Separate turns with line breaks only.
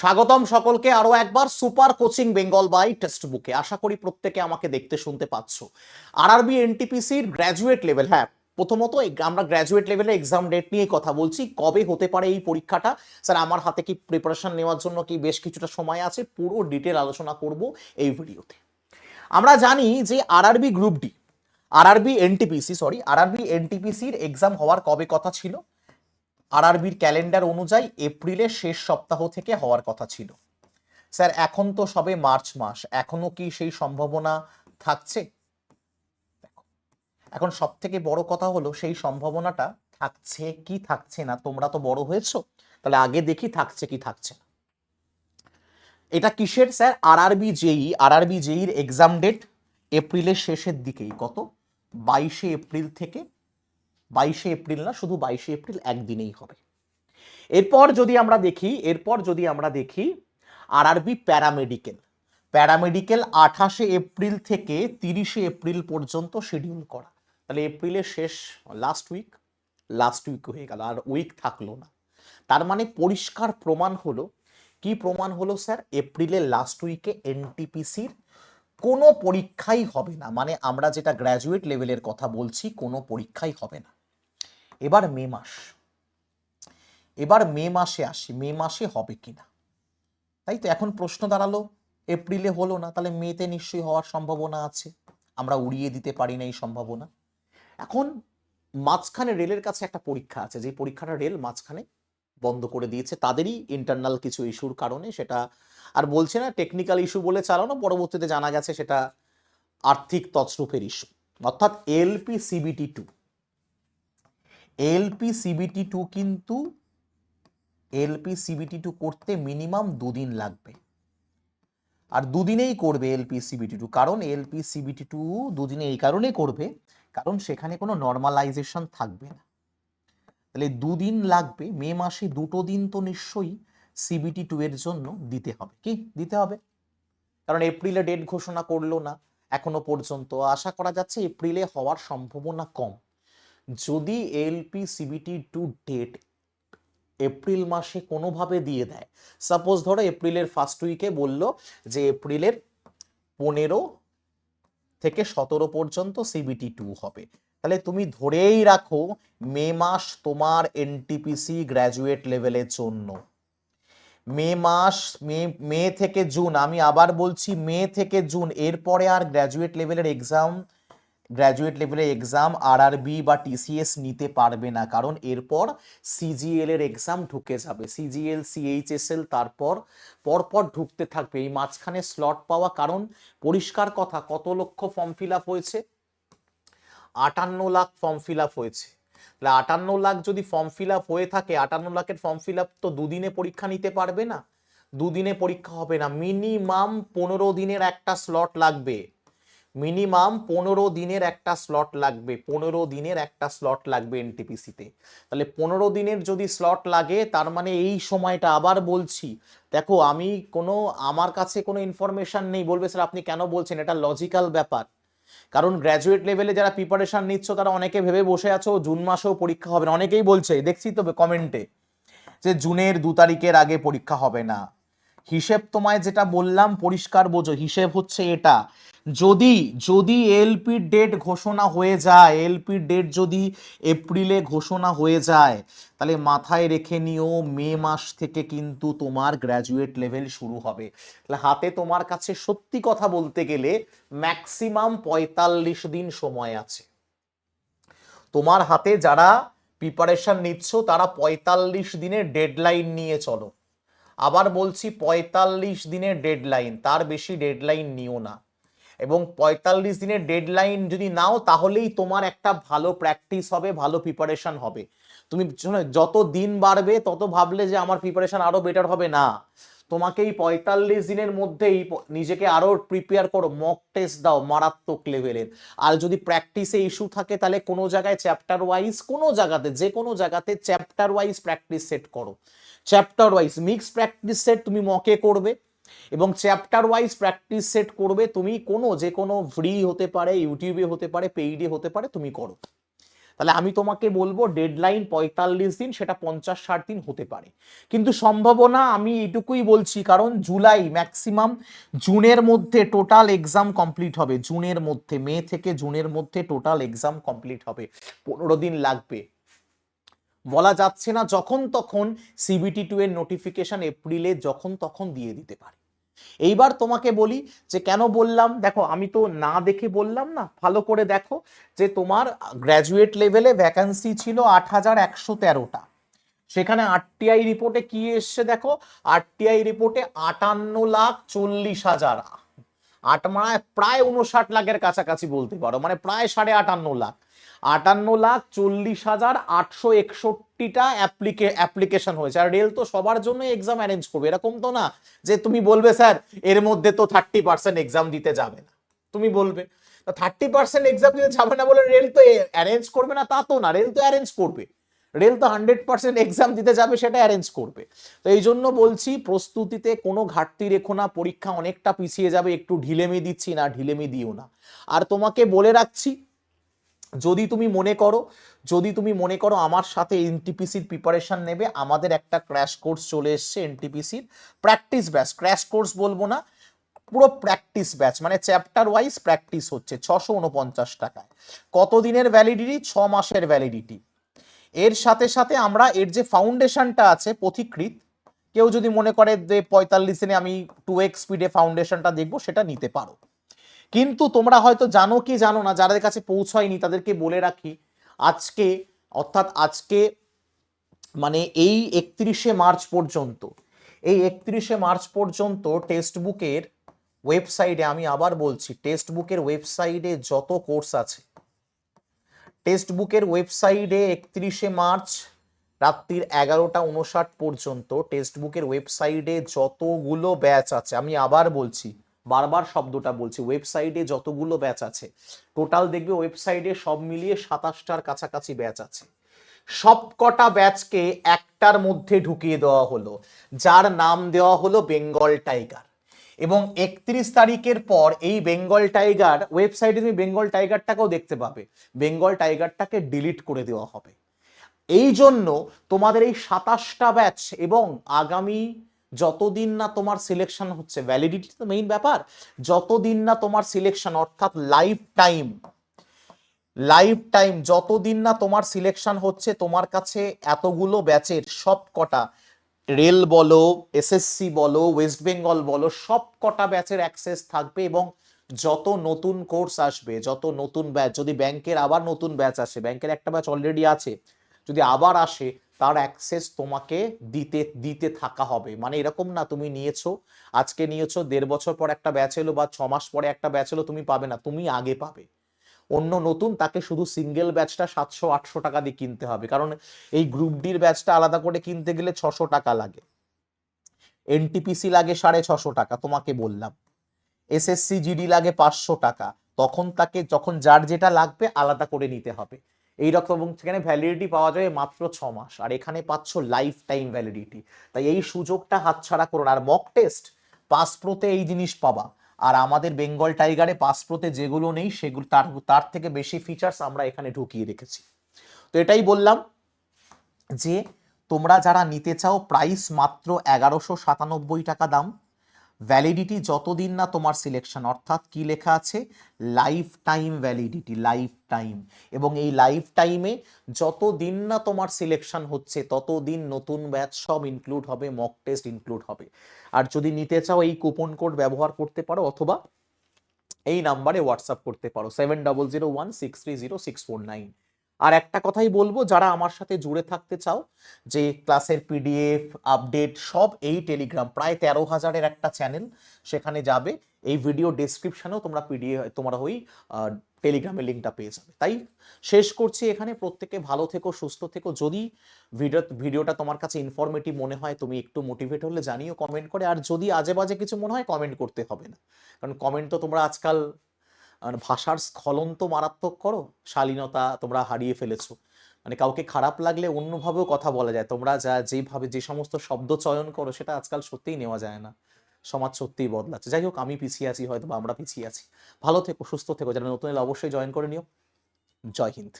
স্বাগতম সকলকে আরো একবার সুপার কোচিং বেঙ্গল বাই টেক্সট বুকে। আশা করি প্রত্যেকে আমাকে দেখতে শুনতে পাচ্ছ। আরআরবি এনটিপিসির গ্র্যাজুয়েট লেভেল, হ্যাঁ প্রথমত আমরা গ্র্যাজুয়েট লেভেলে এক্সাম ডেট নিয়ে কথা বলছি, কবে হতে পারে এই পরীক্ষাটা। স্যার আমার হাতে কি প্রিপারেশন নেওয়ার জন্য কি বেশ কিছুটা সময় আছে, পুরো ডিটেল আলোচনা করব এই ভিডিওতে। আমরা জানি যে আরআরবি গ্রুপ ডি, আরআরবি এনটিপিসির এক্সাম হওয়ার কবে কথা ছিল? আরআরবির ক্যালেন্ডার অনুযায়ী এপ্রিলের শেষ সপ্তাহ থেকে হওয়ার কথা ছিল। স্যার এখন তো সবে মার্চ মাস, এখনো কি সেই সম্ভাবনা থাকছে? এখন সব থেকে বড় কথা হলো সেই সম্ভাবনাটা থাকছে কি থাকছে না। তোমরা তো বড় হয়েছো, তাহলে আগে দেখি থাকছে কি থাকছে না। এটা কিসের স্যার? আরআরবি জেইর এক্সাম ডেট এপ্রিলের শেষের দিকেই, কত 22শে এপ্রিল থেকে, 22শে এপ্রিল না, শুধু 22শে এপ্রিল একদিনেই হবে। এরপর যদি আমরা দেখি আরআরবি প্যারামেডিকেল 28শে এপ্রিল থেকে 30শে এপ্রিল পর্যন্ত শিডিউল করা। তাহলে এপ্রিলের শেষ লাস্ট উইক হয়ে গেল, আর উইক থাকলো না। তার মানে পরিষ্কার প্রমাণ হলো, কি প্রমাণ হলো স্যার? এপ্রিলের লাস্ট উইকে এনটিপিসির কোনো পরীক্ষাই হবে না। মানে আমরা যেটা গ্র্যাজুয়েট লেভেলের কথা বলছি, কোনো পরীক্ষাই হবে না। এবার মে মাসে আসি, মে মাসে হবে কিনা। তাই তো এখন প্রশ্ন দাঁড়ালো, এপ্রিলে হলো না, তাহলে মেতে নিশ্চয়ই হওয়ার সম্ভাবনা আছে। আমরা উড়িয়ে দিতে পারি না এই সম্ভাবনা। এখন মাঝখানে রেলের কাছে একটা পরীক্ষা আছে, যে পরীক্ষাটা রেল মাঝখানে বন্ধ করে দিয়েছে তাদেরই ইন্টারনাল কিছু ইস্যুর কারণে। সেটা আর বলছে না টেকনিক্যাল ইস্যু বলে চালানো, পরবর্তীতে জানা গেছে সেটা আর্থিক তছরূপের ইস্যু। অর্থাৎ এলপি সিবিটি টু কিন্তু এলপি সিবিটি টু করতে মিনিমাম 2 দিন লাগবে, আর দুদিনেই করবে এলপি সিবিটি টু। কারণ এলপি সিবিটি টু দুদিনে এই কারণে করবে, কারণ সেখানে কোনো নর্মালাইজেশন থাকবে না। তাহলে 2 দিন লাগবে, মে মাসে 2 দিন তো নিশ্চয়ই সিবিটি টু এর জন্য দিতে হবে। কি দিতে হবে? কারণ এপ্রিলে ডেট ঘোষণা করলো না এখনো পর্যন্ত, আশা করা যাচ্ছে এপ্রিলে হওয়ার সম্ভাবনা কম। যদি LP CBT to date April মাসে কোনোভাবে দিয়ে দেয়, সাপোজ ধরো এপ্রিলের ফার্স্ট উইকে বলল যে এপ্রিলের 15 থেকে 17 পর্যন্ত সিবিটি টু হবে, তাহলে তুমি ধরেই রাখো মে মাস তোমার এনটিপিসি গ্র্যাজুয়েট লেভেলের জন্য। মে থেকে জুন, আমি আবার বলছি মে থেকে জুন, এরপরে আর গ্র্যাজুয়েট লেভেলের এক্সাম আরআরবি বা টিসিএস নিতে পারবে না। কারণ এরপর সিজিএল এর এক্সাম ঢুকে যাবে, সিজিএল সিএইচএসএল, তারপর পরপর ঢুকতে থাকবে। এই মাঝখানে স্লট পাওয়া, কারণ পরিষ্কার কথা, কত লক্ষ ফর্ম ফিল আপ হয়েছে? 58 লাখ ফর্ম ফিল আপ হয়েছে। তাহলে 58 লাখ যদি ফর্ম ফিল আপ হয়ে থাকে, 58 লাখের ফর্ম ফিল আপ তো দুদিনে পরীক্ষা নিতে পারবে না, দুদিনে পরীক্ষা হবে না। মিনিমাম 15 দিনের একটা স্লট লাগবে, 15 দিনের একটা স্লট লাগবে এনটিপিসিতে। তাহলে 15 দিনের যদি স্লট লাগে, তার মানে এই সময়টা, আবার বলছি দেখো, আমার কাছে কোনো ইনফরমেশন নেই, বলবে স্যার আপনি কেন বলছেন, এটা লজিক্যাল ব্যাপার। কারণ গ্র্যাজুয়েট লেভেলে যারা প্রিপারেশন নিচ্ছ তারা অনেকে ভেবে বসে আছো জুন মাসেও পরীক্ষা হবে না, অনেকেই বলছে, দেখছি তো কমেন্টে, যে জুনের 2 তারিখের আগে পরীক্ষা হবে না। হিসেব তোমায় যেটা বললাম পরিষ্কার বোঝো, হিসেব হচ্ছে এটা, যদি এলপির ডেট ঘোষণা হয়ে যায়, এলপির ডেট যদি এপ্রিলে ঘোষণা হয়ে যায়, তাহলে মাথায় রেখে নিও মে মাস থেকে কিন্তু তোমার গ্র্যাজুয়েট লেভেল শুরু হবে। তাহলে হাতে তোমার কাছে সত্যি কথা বলতে গেলে ম্যাক্সিমাম 45 দিন সময় আছে। তোমার হাতে যারা প্রিপারেশন নিচ্ছ তারা 45 দিনের ডেডলাইন নিয়ে চলো। আবার বলছি 45 দিনের ডেডলাইন, তার বেশি ডেডলাইন নিও না। এবং 45 দিনের ডেডলাইন যদি নাও, তাহলেই তোমার একটা ভালো প্র্যাকটিস হবে, ভালো প্রিপারেশন হবে। তুমি যত দিন বাড়বে তত ভাবলে যে আমার প্রিপারেশন আরো বেটার হবে, না, তোমাকে এই 45 দিনের মধ্যেই নিজেকে আরো প্রিপেয়ার করো, মক টেস্ট দাও মারাত্মক লেভেলের। আর যদি প্র্যাকটিসে ইস্যু থাকে, তাহলে কোনো জায়গায় চ্যাপ্টার ওয়াইজ, যে কোনো জায়গাতে চ্যাপ্টার ওয়াইজ প্র্যাকটিস সেট করো। Chapter wise mix practice set তুমি মকে করবে, এবং চ্যাপ্টার ওয়াইজ প্র্যাকটিস সেট করবে তুমি, যে কোনো ফ্রি হতে পারে, ইউটিউবে হতে পারে, পেইডে হতে পারে, তুমি করো। তাহলে আমি তোমাকে বলবো ডেডলাইন 45 দিন, সেটা 50-60 দিন হতে পারে, কিন্তু সম্ভাবনা আমি এটুকুই বলছি কারণ জুলাই ম্যাক্সিমাম, জুনের মধ্যে টোটাল এক্সাম কমপ্লিট হবে, জুনের মধ্যে, মে থেকে জুনের মধ্যে টোটাল এক্সাম কমপ্লিট হবে, 15 দিন লাগবে, বলা যাচ্ছে না যখন তখন CBT2 এর নোটিফিকেশন এপ্রিলে যখন তখন দিয়ে দিতে পারে। এইবার তোমাকে বলি যে কেন বললাম, দেখো আমি তো না দেখে বললাম না, ভালো করে দেখো যে তোমার গ্র্যাজুয়েট লেভেলে ভ্যাকান্সি ছিল 8113টা, সেখানে আরটিআই রিপোর্টে কি এসছে দেখো, আরটিআই রিপোর্টে 58,40,000, মানে প্রায় 59 লাখের কাছাকাছি বলতে পারো, মানে প্রায় 58.5 লাখ, 58,40,861টা অ্যাপ্লিকেশন হয়েছে। আর রেল তো সবার জন্য এক্সাম অ্যারেঞ্জ করবে, এরকম তো না যে তুমি বলবে স্যার এর মধ্যে তো 30% এক্সাম দিতে যাবে না, তুমি বলবে 30% এক্সাম দিতে যাবে না বলে রেল তো অ্যারেঞ্জ করবে না, তা তো না, রেল তো অ্যারেঞ্জ করবে, রেল তো 100% এক্সাম দিতে যাবে, সেটা অ্যারেঞ্জ করবে। তো এই জন্য বলছি প্রস্তুতিতে কোনো ঘাটতি রেখো না, পরীক্ষা অনেকটা পিছিয়ে যাবে, একটু ঢিলেমি দিচ্ছি না, ঢিলেমি দিও না। আর তোমাকে বলে রাখছি, যদি তুমি মনে করো আমার সাথে এনটিপিসির প্রিপারেশন নেবে, আমাদের একটা ক্র্যাশ কোর্স চলে এসছে এনটিপিসির প্র্যাকটিস ব্যাচ, ক্র্যাশ কোর্স বলবো না, পুরো প্র্যাকটিস ব্যাচ, মানে চ্যাপ্টার ওয়াইজ প্র্যাকটিস হচ্ছে 649 টাকায়। কত দিনের ভ্যালিডিটি? 6 মাসের ভ্যালিডিটি। এর সাথে সাথে আমরা এর যে ফাউন্ডেশনটা আছে পথিকৃৎ, কেউ যদি মনে করে যে 45 দিনে আমি 2x স্পিডে ফাউন্ডেশনটা দেখবো, সেটা নিতে পারো। কিন্তু তোমরা হয়তো জানো কি জানো না, যাদের কাছে পৌঁছায়নি তাদেরকে বলে রাখি, আজকে অর্থাৎ আজকে মানে এই 31শে মার্চ পর্যন্ত, এই 31শে মার্চ পর্যন্ত টেক্সট বুকের ওয়েবসাইটে, আমি আবার বলছি টেক্সট বুকের ওয়েবসাইটে যত কোর্স আছে, টেক্সট বুকের ওয়েবসাইটে 31শে মার্চ রাত্রির 11টা 59 পর্যন্ত টেক্সট বুকের ওয়েবসাইটে যতগুলো ব্যাচ আছে, আমি আবার বলছি, বারবার শব্দটা বলছি, ওয়েবসাইটে যতগুলো ব্যাচ আছে টোটাল দেখবে ওয়েবসাইটে সব মিলিয়ে 27টার কাছাকাছি ব্যাচ আছে। সব কটা ব্যাচকে একটার মধ্যে ঢুকিয়ে দেওয়া হলো, যার নাম দেওয়া হলো বেঙ্গল টাইগার। এবং 31 তারিখের পর এই বেঙ্গল টাইগার ওয়েবসাইটে তুমি বেঙ্গল টাইগারটাকেও দেখতে পাবে, বেঙ্গল টাইগারটাকে ডিলিট করে দেওয়া হবে। এই জন্য তোমাদের এই 27টা ব্যাচ এবং আগামী যতদিন না তোমার সিলেকশন হচ্ছে, ভ্যালিডিটি তো মেইন ব্যাপার, যতদিন না তোমার সিলেকশন অর্থাৎ লাইফ টাইম যতদিন না তোমার সিলেকশন হচ্ছে, তোমার কাছে এতগুলো ব্যাচের সব কটা, রেল বলো, এসএসসি বলো, ওয়েস্ট বেঙ্গল বলো, সব কটা ব্যাচের অ্যাক্সেস থাকবে। এবং যত নতুন কোর্স আসবে, যত নতুন ব্যাচ, যদি ব্যাংকের আবার নতুন ব্যাচ আসে, ব্যাংকের একটা ব্যাচ অলরেডি আছে, যদি আবার আসে তার অ্যাক্সেস তোমাকে দিতে দিতে থাকা হবে। মানে এরকম না তুমি নিয়েছো, আজকে নিয়েছো, 1.5 বছর পর একটা ব্যাচ এলো বা 6 মাস পরে একটা ব্যাচ এলো, তুমি পাবে না, তুমি আগে পাবে। অন্য নতুন তাকে শুধু সিঙ্গেল ব্যাচটা 700-800 টাকা দিয়ে কিনতে হবে, কারণ এই গ্রুপ ডির ব্যাচটা আলাদা করে কিনতে গেলে 600 টাকা লাগে, এনটিপিসি লাগে 650 টাকা তোমাকে বললাম, এসএসসি জিডি লাগে 500 টাকা, তখন তাকে যখন যার যেটা লাগবে আলাদা করে নিতে হবে এইরকম। এবং সেখানে ভ্যালিডিটি পাওয়া যায় মাত্র 6 মাস, আর এখানে পাচ্ছ লাইফ টাইম ভ্যালিডিটি। তাই এই সুযোগটা হাতছাড়া করো না। আর মক টেস্ট, পাস প্রোতে এই জিনিস পাবা, আর আমাদের বেঙ্গল টাইগারে পাস প্রোতে যেগুলো নেই সেগুলো তার থেকে বেশি ফিচার্স আমরা এখানে ঢুকিয়ে রেখেছি। তো এটাই বললাম যে তোমরা যারা নিতে চাও, প্রাইস মাত্র 1197 টাকা দাম, ভ্যালিডিটি যতদিন না তোমার সিলেকশন, অর্থাৎ কি লেখা আছে, life time validity, life time. এবং এই লাইফ টাইমে যতদিন না তোমার সিলেকশন হচ্ছে ততদিন নতুন ব্যাচ সব ইনক্লুড হবে, মক টেস্ট ইনক্লুড হবে। আর যদি নিতে চাও এই কুপন কোড ব্যবহার করতে পারো, অথবা এই নাম্বারে হোয়াটসঅ্যাপ করতে পারো 7001630649। আর একটা কথাই বলবো, যারা আমার সাথে জুড়ে থাকতে চাও, যে ক্লাসের পিডিএফ আপডেট সব এই টেলিগ্রাম, প্রায় 13,000-এর একটা চ্যানেল, সেখানে যাবে, এই ভিডিও ডেসক্রিপশনেও তোমরা পিডিএফ, তোমরা ওই টেলিগ্রামের লিঙ্কটা পেয়ে যাবে। তাই শেষ করছি এখানে, প্রত্যেকে ভালো থেকো, সুস্থ থেকো। যদি ভিডিওটা তোমার কাছে ইনফরমেটিভ মনে হয়, তুমি একটু মোটিভেট হলে জানিও কমেন্ট করে। আর যদি আজে বাজে কিছু মনে হয়, কমেন্ট করতে হবে না, কারণ কমেন্ট তো তোমরা আজকাল ভাষার স্খলন তো মারাত্মক করো, শালীনতা তোমরা হারিয়ে ফেলেছো। মানে কাউকে খারাপ লাগলে অন্যভাবেও কথা বলা যায়, তোমরা যেভাবে যে সমস্ত শব্দ চয়ন করো সেটা আজকাল সত্যিই নেওয়া যায় না। সমাজ সত্যিই বদলাচ্ছে। যাই হোক, আমি পিছিয়ে আছি হয়তো, বা আমরা পিছিয়ে আছি। ভালো থেকো, সুস্থ থেকো। যারা নতুন এলে অবশ্যই জয়েন করে নিও। জয় হিন্দ।